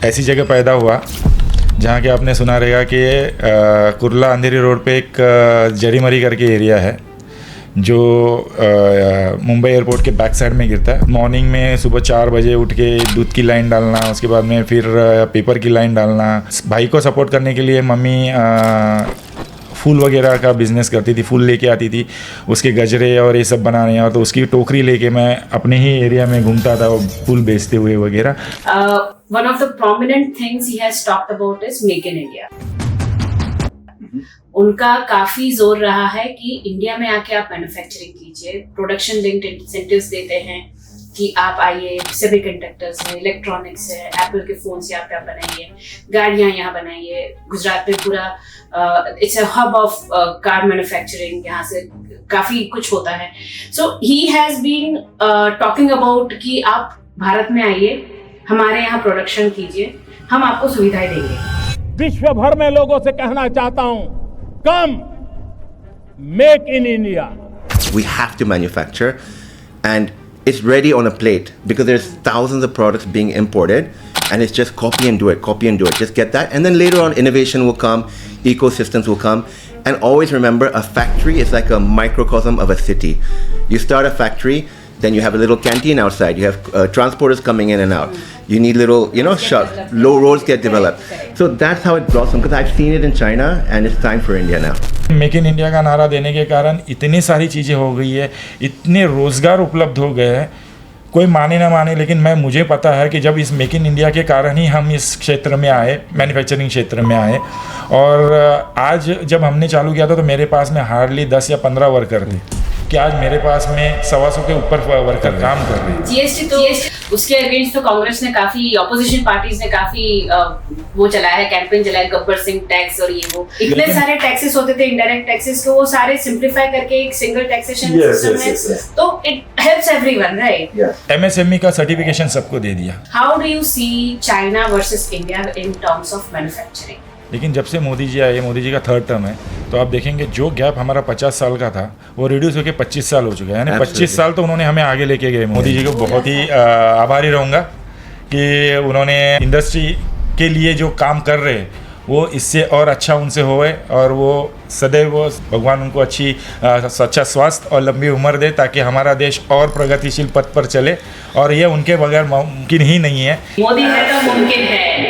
ऐसी जगह पैदा हुआ जहाँ के आपने सुना रहेगा कि कुर्ला अंधेरी रोड पे एक जरीमरी करके एरिया है जो मुंबई एयरपोर्ट के बैक साइड में गिरता है। मॉर्निंग में सुबह 4 बजे उठ के दूध की लाइन डालना, उसके बाद में फिर पेपर की लाइन डालना। भाई को सपोर्ट करने के लिए मम्मी फूल वगैरह का बिज़नेस करती थी, फूल लेके आती थी, उसके गजरे और ये सब बनाने, और तो उसकी टोकरी लेके मैं अपने ही एरिया में घूमता था फूल बेचते हुए वगैरह। One of the prominent things he has talked about is Make in India. उनका काफी जोर रहा है कि इंडिया में आके आप मैन्युफैक्चरिंग कीजिए, प्रोडक्शन लिंक्ड इंसेंटिव्स देते हैं कि आप आइए, सेमीकंडक्टर्स है, इलेक्ट्रॉनिक्स है, एप्पल के फोन्स यहाँ पे आप बनाइए, गाड़ियाँ यहाँ बनाइए। गुजरात में पूरा it's a hub of car manufacturing, यहाँ से काफी कुछ होता है। So he has been talking about कि आप भारत में आइए, हमारे यहाँ प्रोडक्शन कीजिए, हम आपको सुविधाएं देंगे। विश्व भर में लोगों से कहना चाहता हूं, कम make in India. We have to manufacture, and it's ready on a plate because there's thousands of products being imported, and it's just copy and do it, just get that, and then later on innovation will come, ecosystems will come. And always remember, a factory is like a microcosm of a city. You start a factory, then you have a little canteen outside, you have transporters coming in and out, you need little, low roads get developed. So that's how it blossomed, because I've seen it in China and it's time for India now. Make in India का नारा देने के कारण इतनी सारी चीज़ें हो गई है, इतने रोज़गार उपलब्ध हो गए हैं, कोई माने ना माने, लेकिन मुझे पता है कि जब इस मेक इन इंडिया के कारण ही हम इस क्षेत्र में आए, मैन्युफैक्चरिंग क्षेत्र में आए। और आज जब हमने चालू किया था तो मेरे पास में हार्डली 10 या 15 वर्कर थे, कि आज मेरे पास में 125 के ऊपर वर्कर काम कर रहे हैं। जीएसटी तो उसके अगेंस्ट तो कांग्रेस ने काफी, ऑपोजिशन पार्टीज ने काफी वो चलाया है, कैंपेन चलाया है, गब्बर सिंह टैक्स और ये वो, इतने सारे टैक्सेस होते थे, इनडायरेक्ट टैक्सेस को वो सारे सिंप्लीफाई करके एक सिंगल टैक्सेशन सिस्टम में, तो it helps everyone, right? MSME का सर्टिफिकेशन सबको दे दिया। How do you see China versus India in terms of manufacturing? लेकिन जब से मोदी जी आए, मोदी जी का 3rd टर्म है, तो आप देखेंगे जो गैप हमारा 50 साल का था वो रिड्यूस होकर 25 साल हो चुका है। यानी 25 साल तो उन्होंने हमें आगे लेके गए। मोदी जी को बहुत ही आभारी रहूँगा कि उन्होंने इंडस्ट्री के लिए जो काम कर रहे हैं वो इससे और अच्छा उनसे होए, और वो सदैव भगवान उनको अच्छा स्वास्थ्य और लंबी उम्र दे, ताकि हमारा देश और प्रगतिशील पथ पर चले, और ये उनके बगैर मुमकिन ही नहीं है। मोदी है तो मुमकिन है।